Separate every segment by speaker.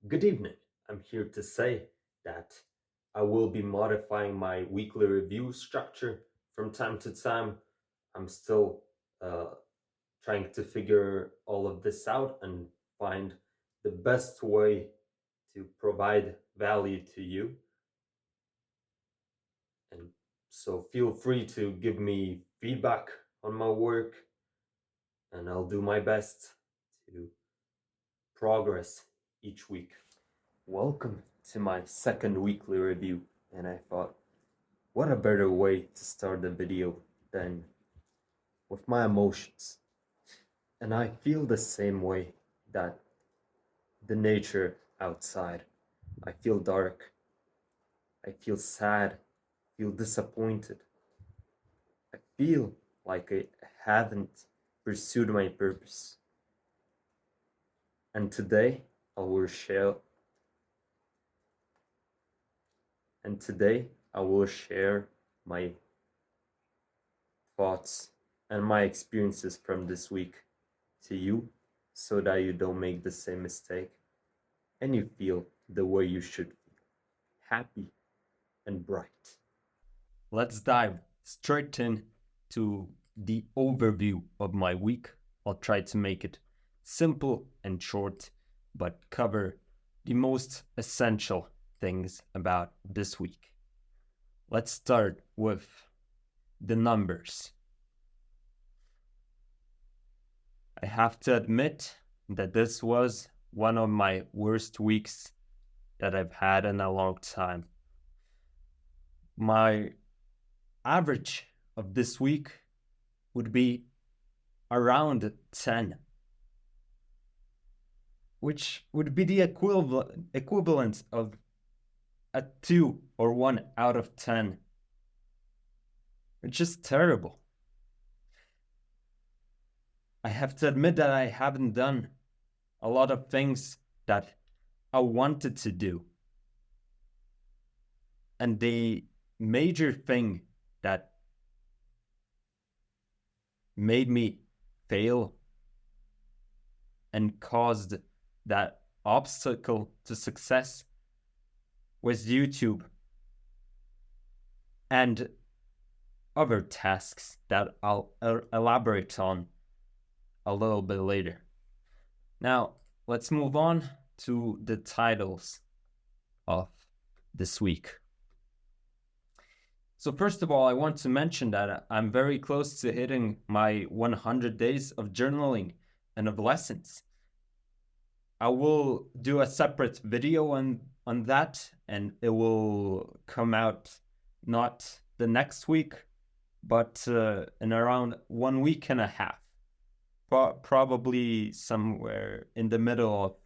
Speaker 1: Good evening. I'm here to say that I will be modifying my weekly review structure from time to time. I'm still uh, trying to figure all of this out and find the best way to provide value to you. And so feel free to give me feedback on my work, and I'll do my best to progress each week. Welcome to my second weekly review, and I thought, what a better way to start the video than with my emotions. And I feel the same way that the nature outside. I feel dark, I feel sad, I feel disappointed. I feel like I haven't pursued my purpose. And today I will share and today I will share my thoughts and my experiences from this week to you so that you don't make the same mistake and you feel the way you should feel, happy and bright. Let's dive straight in to the overview of my week. I'll try to make it simple and short, but cover the most essential things about this week. Let's start with the numbers. I have to admit that this was one of my worst weeks that I've had in a long time. My average of this week would be around 10, which would be the equivalent of a 2 or 1 out of 10. It's just terrible. I have to admit that I haven't done a lot of things that I wanted to do. And the major thing that made me fail and caused that obstacle to success was YouTube and other tasks that I'll elaborate on a little bit later. Now, let's move on to the titles of this week. So first of all, I want to mention that I'm very close to hitting my 100 days of journaling and of lessons. I will do a separate video on that, and it will come out not the next week, but in around 1 week and a half, probably somewhere in the middle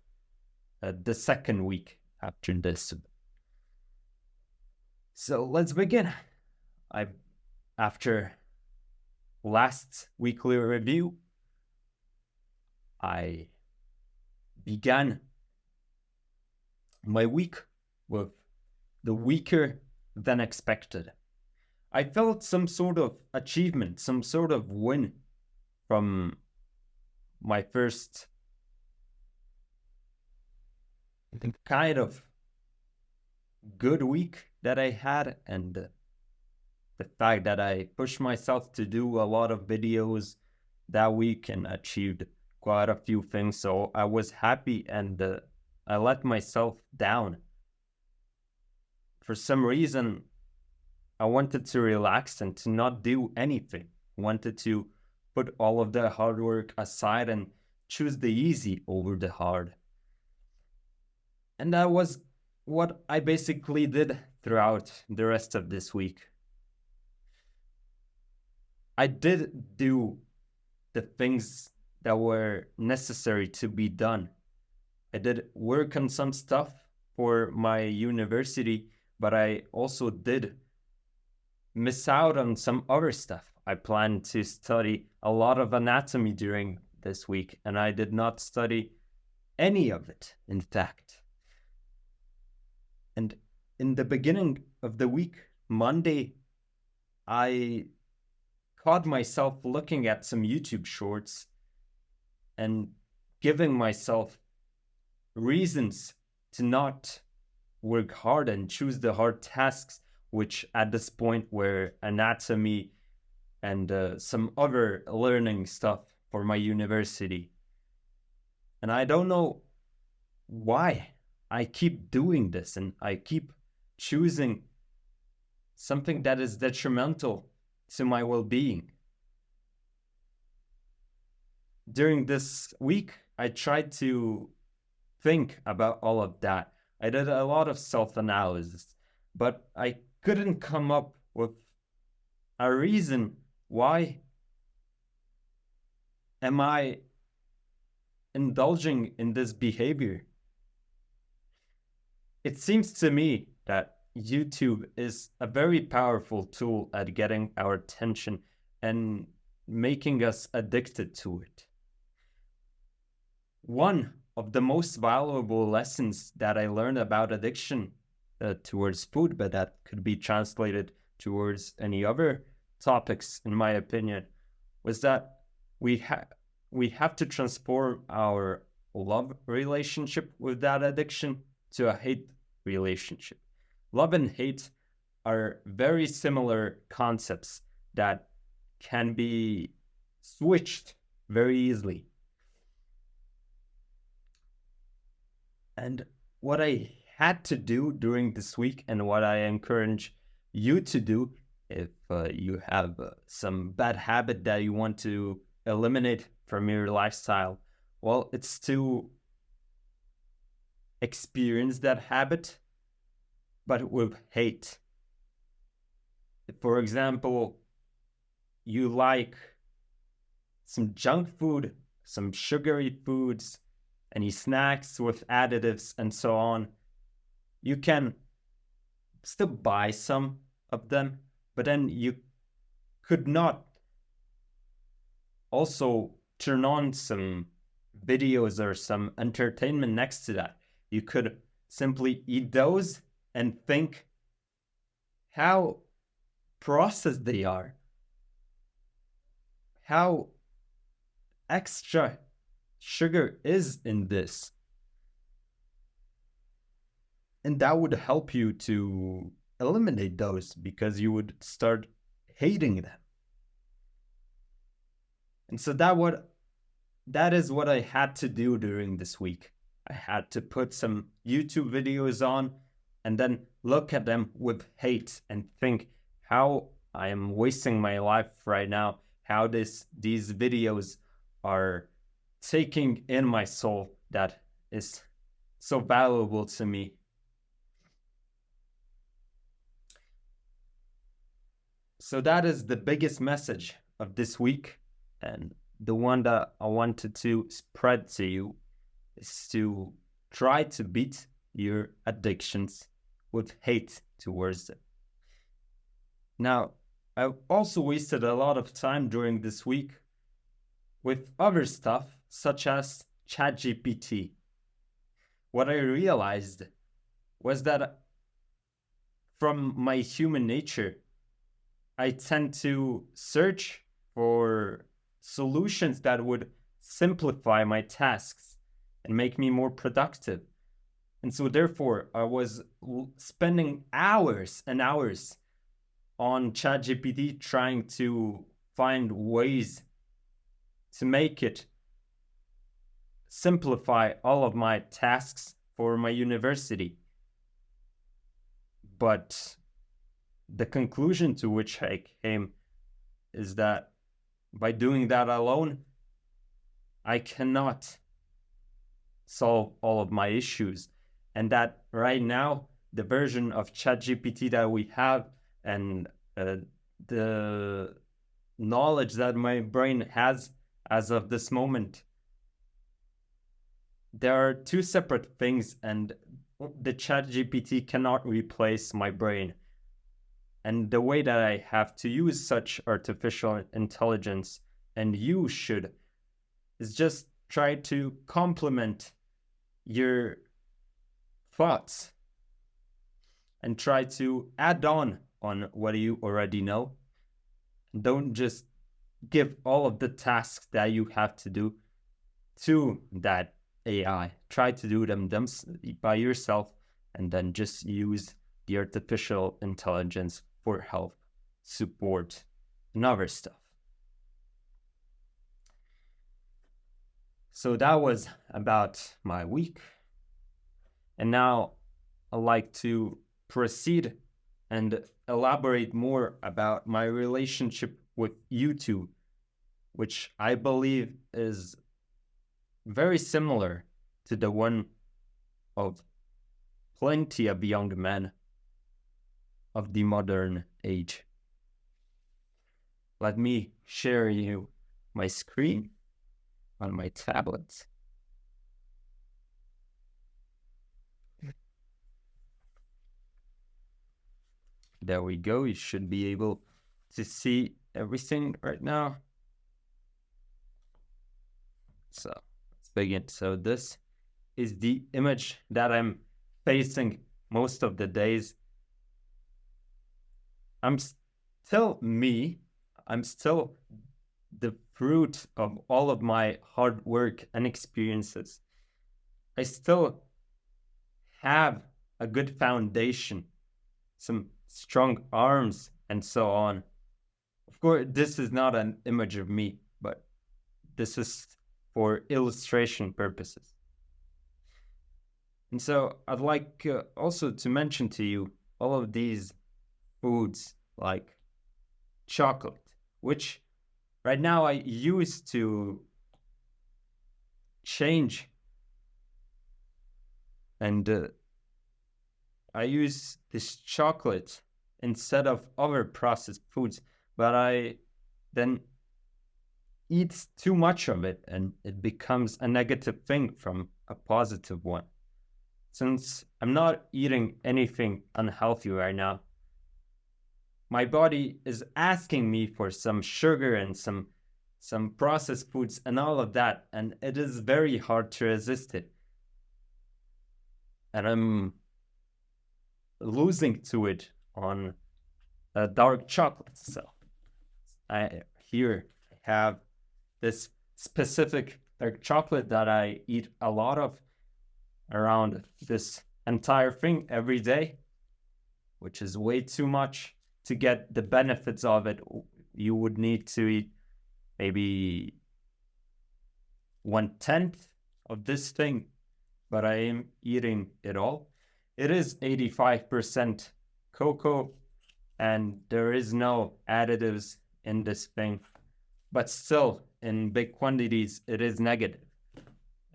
Speaker 1: of the second week after this. So let's begin. After last weekly review, I began my week with the weaker than expected. I felt some sort of achievement, some sort of win from my first kind of good week that I had, and the fact that I pushed myself to do a lot of videos that week and achieved quite a few things. So I was happy, and I let myself down. For some reason, I wanted to relax and to not do anything. I wanted to put all of the hard work aside and choose the easy over the hard. And that was what I basically did throughout the rest of this week. I did do the things that were necessary to be done. I did work on some stuff for my university, but I also did miss out on some other stuff. I planned to study a lot of anatomy during this week, and I did not study any of it, in fact. And in the beginning of the week, Monday, I caught myself looking at some YouTube shorts and giving myself reasons
Speaker 2: to not work hard and choose the hard tasks, which at this point were anatomy and some other learning stuff for my university. And I don't know why I keep doing this and I keep choosing something that is detrimental to my well being. During this week, I tried to think about all of that. I did a lot of self analysis, but I couldn't come up with a reason why am I indulging in this behavior. It seems to me that YouTube is a very powerful tool at getting our attention and making us addicted to it. One of the most valuable lessons that I learned about addiction towards food, but that could be translated towards any other topics, in my opinion, was that we have to transform our love relationship with that addiction to a hate relationship. Love and hate are very similar concepts that can be switched very easily. And what I had to do during this week, and what I encourage you to do if you have some bad habit that you want to eliminate from your lifestyle, well, it's to experience that habit, but with hate. For example, you like some junk food, some sugary foods, any snacks with additives and so on. You can still buy some of them, but then you could not also turn on some videos or some entertainment next to that. You could simply eat those and think how processed they are, how extra sugar is in this. And that would help you to eliminate those because you would start hating them. And so that is what I had to do during this week. I had to put some YouTube videos on and then look at them with hate and think how I am wasting my life right now, how these videos are taking in my soul that is so valuable to me. So that is the biggest message of this week, and the one that I wanted to spread to you is to try to beat your addictions with hate towards them. Now, I've also wasted a lot of time during this week with other stuff such as ChatGPT. What I realized was that from my human nature, I tend to search for solutions that would simplify my tasks and make me more productive. And so therefore, I was spending hours and hours on ChatGPT trying to find ways to make it simplify all of my tasks for my university. But the conclusion to which I came is that by doing that alone, I cannot solve all of my issues. And that right now, the version of ChatGPT that we have and the knowledge that my brain has as of this moment, there are two separate things, and the ChatGPT cannot replace my brain. And the way that I have to use such artificial intelligence, and you should, is just try to complement your thoughts and try to add on what you already know. Don't just give all of the tasks that you have to do to that AI. Try to do them by yourself, and then just use the artificial intelligence for help, support, and other stuff. So that was about my week. And now I'd like to proceed and elaborate more about my relationship with YouTube, which I believe is very similar to the one of plenty of young men of the modern age. Let me share you my screen on my tablet. There we go. You should be able to see everything right now. So let's begin. So this is the image that I'm facing most of the days. I'm still me. I'm still the fruit of all of my hard work and experiences. I still have a good foundation, some strong arms, and so on. Of course, this is not an image of me, but this is for illustration purposes. And so I'd like also to mention to you all of these foods like chocolate, which right now I used to change, and I use this chocolate instead of other processed foods, but I then eat too much of it and it becomes a negative thing from a positive one. Since I'm not eating anything unhealthy right now, my body is asking me for some sugar and some processed foods and all of that, and it is very hard to resist it. And I'm losing to it on dark chocolate. So I have this specific dark chocolate that I eat a lot of, around this entire thing every day, which is way too much. To get the benefits of it, you would need to eat maybe 1/10 of this thing, but I am eating it all. It is 85% cocoa, and there is no additives in this thing, but still in big quantities it is negative.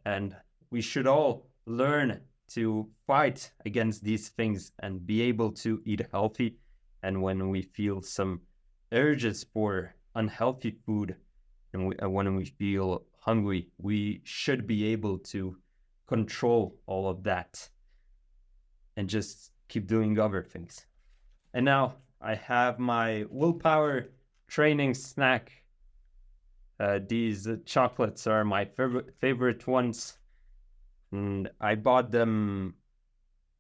Speaker 2: And we should all learn to fight against these things and be able to eat healthy. And when we feel some urges for unhealthy food and when we feel hungry, we should be able to control all of that and just keep doing other things. And now I have my willpower training snack. These chocolates are my favorite ones. And I bought them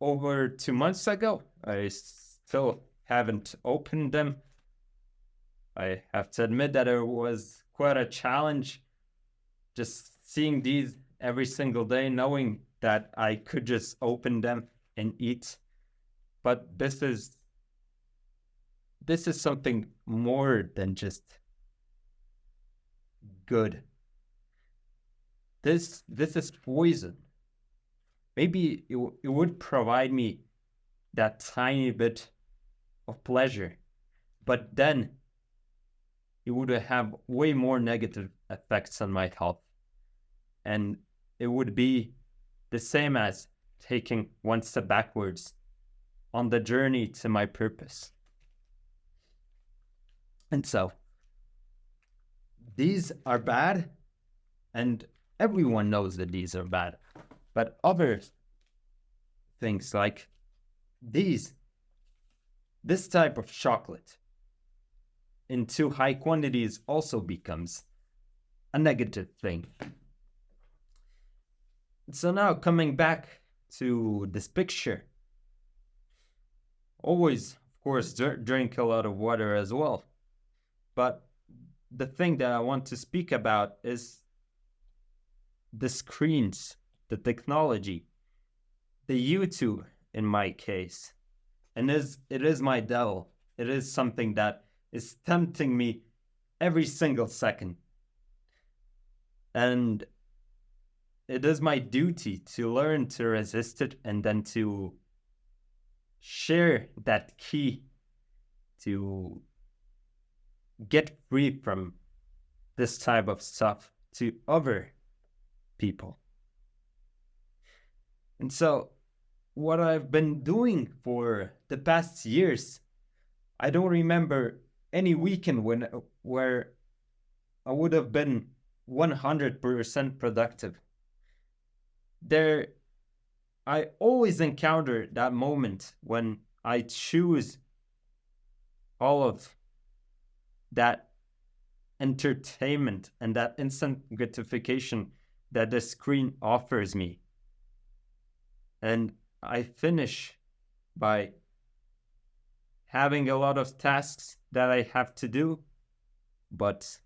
Speaker 2: over 2 months ago. I still haven't opened them. I have to admit that it was quite a challenge just seeing these every single day, knowing that I could just open them and eat. But this is something more than just good. This is poison. Maybe it would provide me that tiny bit of pleasure, but then it would have way more negative effects on my health. And it would be the same as taking one step backwards on the journey to my purpose. And so these are bad, and everyone knows that these are bad. But other things like this type of chocolate in too high quantities also becomes a negative thing. So now coming back to this picture, always, of course, drink a lot of water as well. But the thing that I want to speak about is the screens the technology, the YouTube in my case, and it is my devil. It is something that is tempting me every single second. And it is my duty to learn to resist it and then to share that key to get free from this type of stuff to other people. And so, what I've been doing for the past years, I don't remember any weekend where I would have been 100% productive. I always encounter that moment when I choose all of that entertainment and that instant gratification that the screen offers me. And I finish by having a lot of tasks that I have to do, but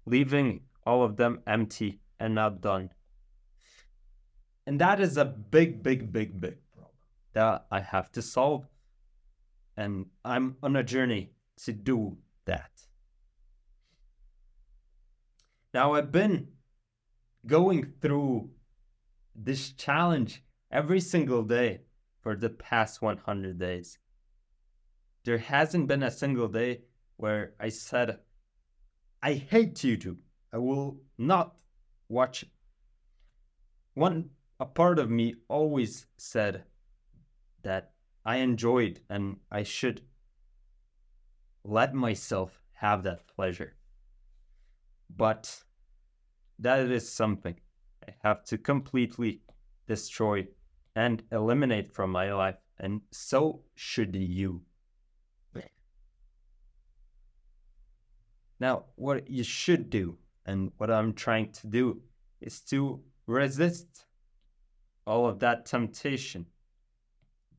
Speaker 2: leaving all of them empty and not done. And that is a big problem that I have to solve. And I'm on a journey to do that. Now, I've been going through this challenge every single day for the past 100 days. There hasn't been a single day where I said, I hate YouTube. I will not watch it. A part of me always said that I enjoyed and I should let myself have that pleasure. But that is something I have to completely destroy and eliminate from my life, and so should you. Now, what you should do, and what I'm trying to do, is to resist all of that temptation.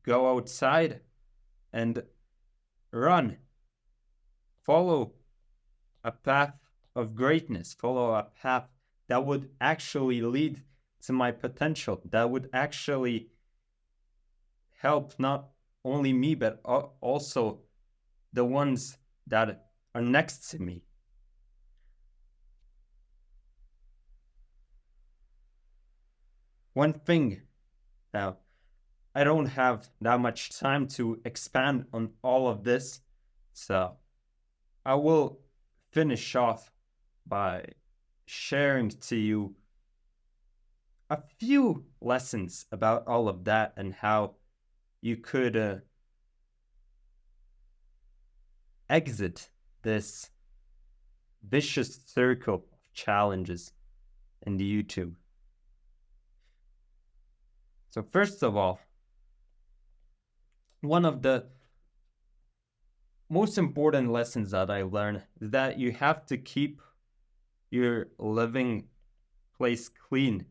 Speaker 2: Go outside and run. Follow a path of greatness. Follow a path that would actually lead to my potential, that would actually help not only me, but also the ones that are next to me. One thing, now, I don't have that much time to expand on all of this, so I will finish off by sharing to you a few lessons about all of that and how you could exit this vicious circle of challenges in the YouTube. So first of all, one of the most important lessons that I learned is that you have to keep your living place clean.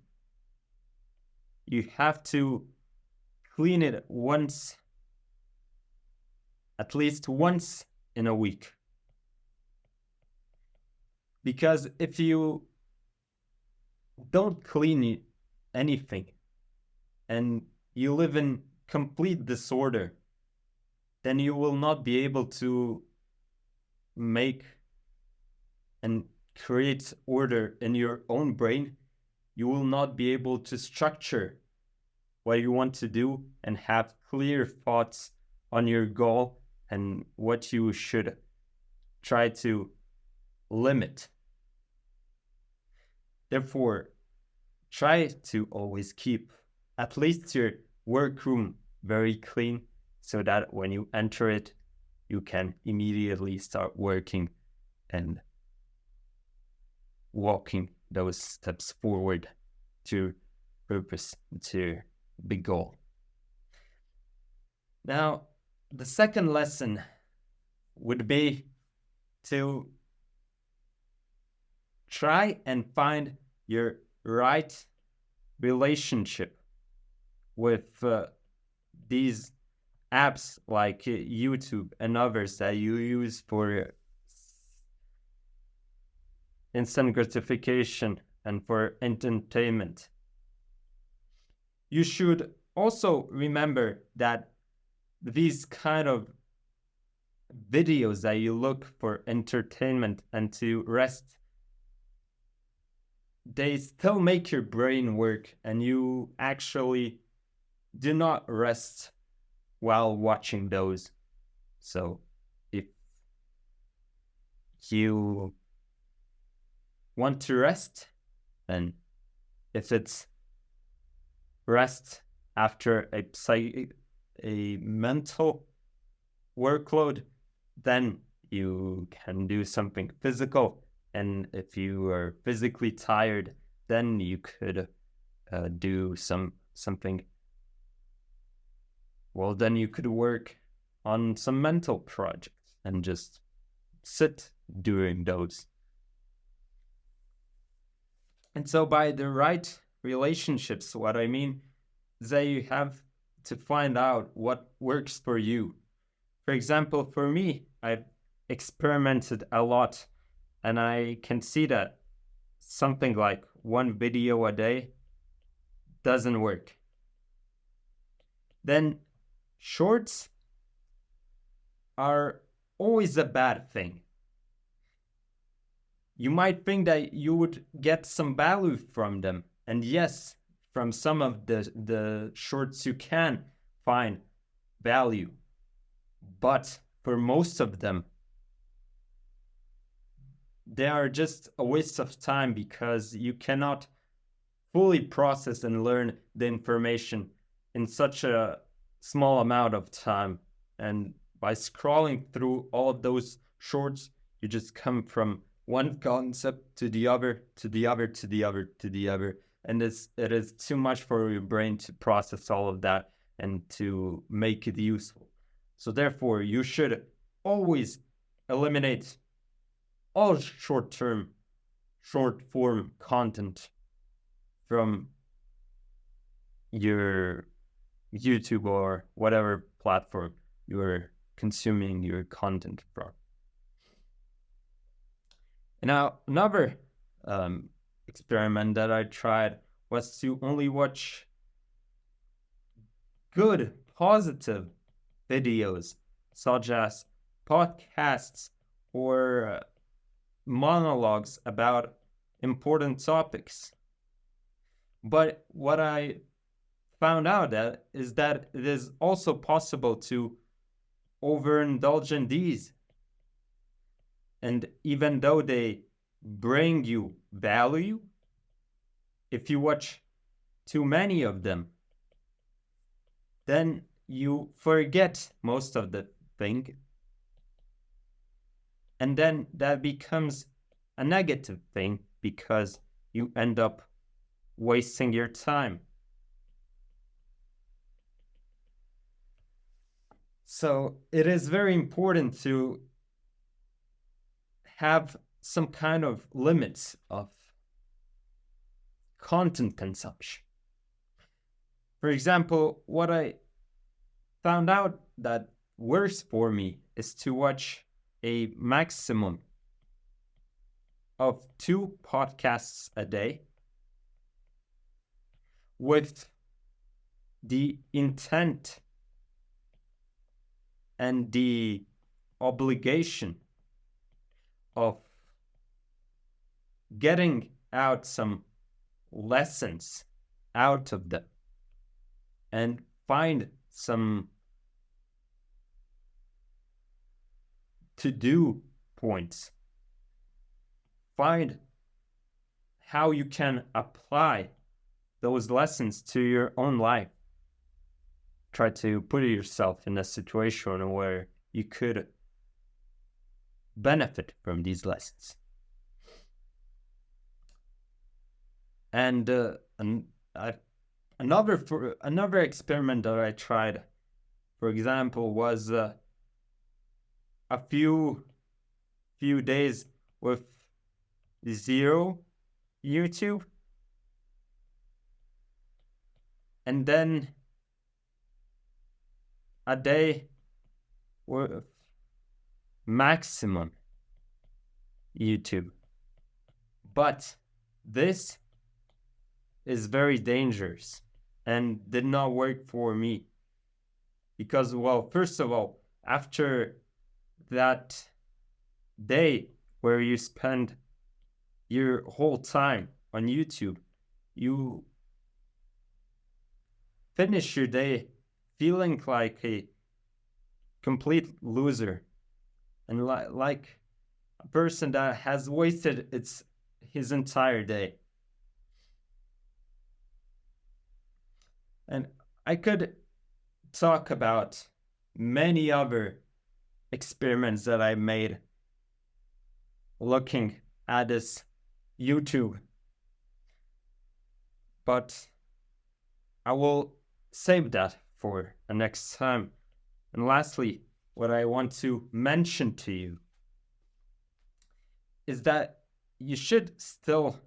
Speaker 2: You have to clean it at least once in a week. Because if you don't clean anything and you live in complete disorder, then you will not be able to make and create order in your own brain. You will not be able to structure what you want to do and have clear thoughts on your goal and what you should try to limit. Therefore, try to always keep at least your workroom very clean so that when you enter it, you can immediately start working and walking those steps forward to purpose, to big goal. Now, the second lesson would be to try and find your right relationship with these apps like YouTube and others that you use for instant gratification and for entertainment. you should also remember that these kind of videos that you look for entertainment and to rest, they still make your brain work, and you actually do not rest while watching those. So if you want to rest, then if it's rest after a mental workload, then you can do something physical. And if you are physically tired, then you could do something. Well, then you could work on some mental projects and just sit during those. And so by the right relationships, what I mean is that you have to find out what works for you. For example, for me, I've experimented a lot, and I can see that something like one video a day doesn't work. Then shorts are always a bad thing. You might think that you would get some value from them. And yes, from some of the shorts you can find value. But for most of them, they are just a waste of time because you cannot fully process and learn the information in such a small amount of time. And by scrolling through all of those shorts, you just come from one concept to the other, to the other, to the other, to the other. And it is too much for your brain to process all of that and to make it useful. So therefore, you should always eliminate all short-term, short-form content from your YouTube or whatever platform you're consuming your content from. Now, another experiment that I tried was to only watch good, positive videos, such as podcasts or monologues about important topics. But what I found out is that it is also possible to overindulge in these. And even though they bring you value, if you watch too many of them, then you forget most of the thing. And then that becomes a negative thing because you end up wasting your time. So it is very important to have some kind of limits of content consumption. For example, what I found out that works for me is to watch a maximum of 2 podcasts a day with the intent and the obligation of getting out some lessons out of them and find some to-do points. Find how you can apply those lessons to your own life. Try to put yourself in a situation where you could benefit from these lessons. And another experiment that I tried, for example, was a few days with 0 YouTube, and then a day with maximum YouTube. But this is very dangerous, and did not work for me. Because, well, first of all, after that day where you spend your whole time on YouTube, you finish your day feeling like a complete loser and like a person that has wasted his entire day. And I could talk about many other experiments that I made looking at this YouTube, but I will save that for the next time. And lastly, what I want to mention to you is that you should still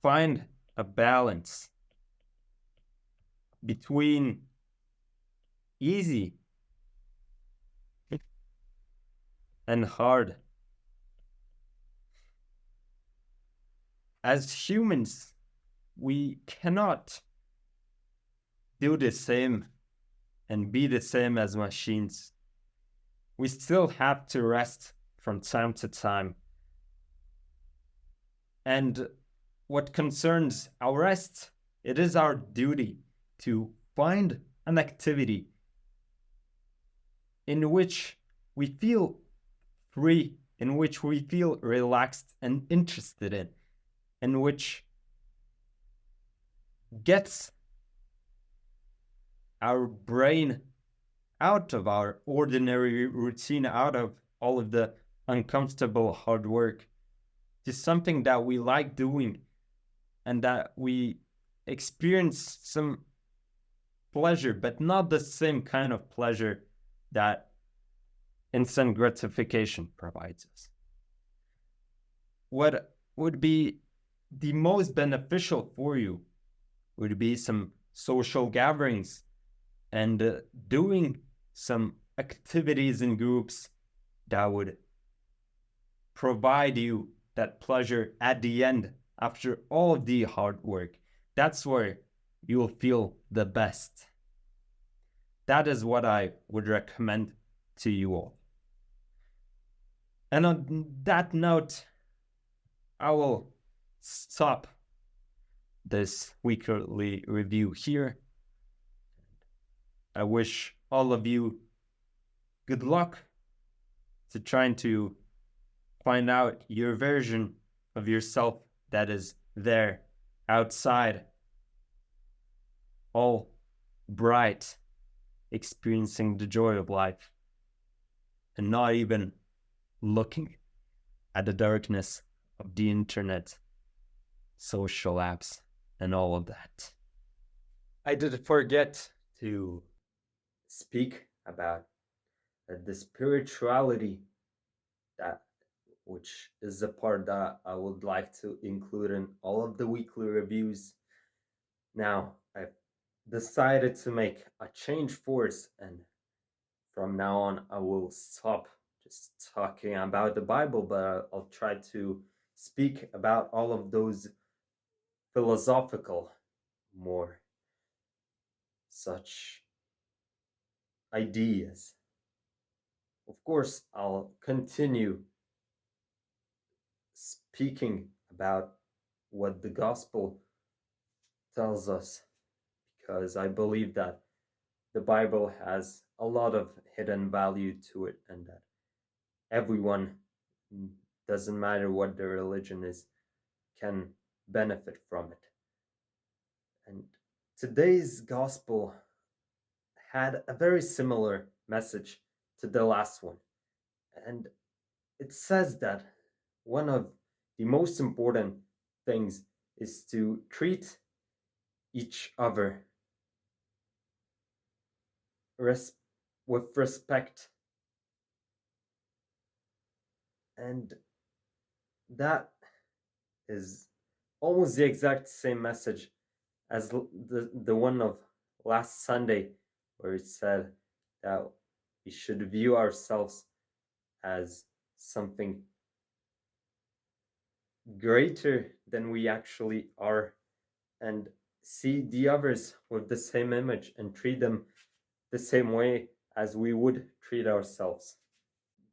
Speaker 2: find a balance between easy and hard. As humans, we cannot do the same and be the same as machines. We still have to rest from time to time. And what concerns our rest, it is our duty to find an activity in which we feel free, in which we feel relaxed and interested in which gets our brain out of our ordinary routine, out of all of the uncomfortable hard work, to something that we like doing and that we experience some pleasure, but not the same kind of pleasure that instant gratification provides us. What would be the most beneficial for you would be some social gatherings and doing some activities in groups that would provide you that pleasure at the end after all of the hard work. That's where you will feel the best. That is what I would recommend to you all. And on that note, I will stop this weekly review here. I wish all of you good luck to trying to find out your version of yourself that is there outside, all bright, experiencing the joy of life, and not even looking at the darkness of the internet, social apps, and all of that. I did forget to speak about the spirituality, that which is the part that I would like to include in all of the weekly reviews. Now, I've decided to make a change force, and from now on, I will stop just talking about the Bible, but I'll try to speak about all of those philosophical, more such ideas. Of course, I'll continue speaking about what the gospel tells us, because I believe that the Bible has a lot of hidden value to it, and that everyone, doesn't matter what their religion is, can benefit from it. And today's gospel had a very similar message to the last one. And it says that one of the most important things is to treat each other with respect. And that is almost the exact same message as the one of last Sunday, where it said that we should view ourselves as something greater than we actually are, and
Speaker 1: see the others with the same image and treat them the same way as we would treat ourselves.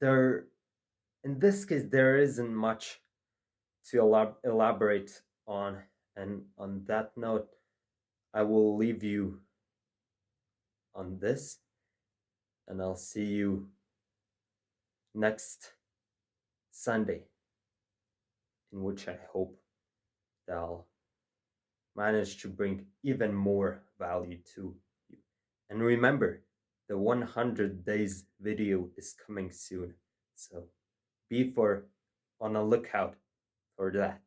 Speaker 1: There, in this case, there isn't much to elaborate on, and on that note, I will leave you on this, and I'll see you next Sunday, in which I hope that I'll manage to bring even more value to you. And remember, the 100 days video is coming soon, so be on a lookout for that.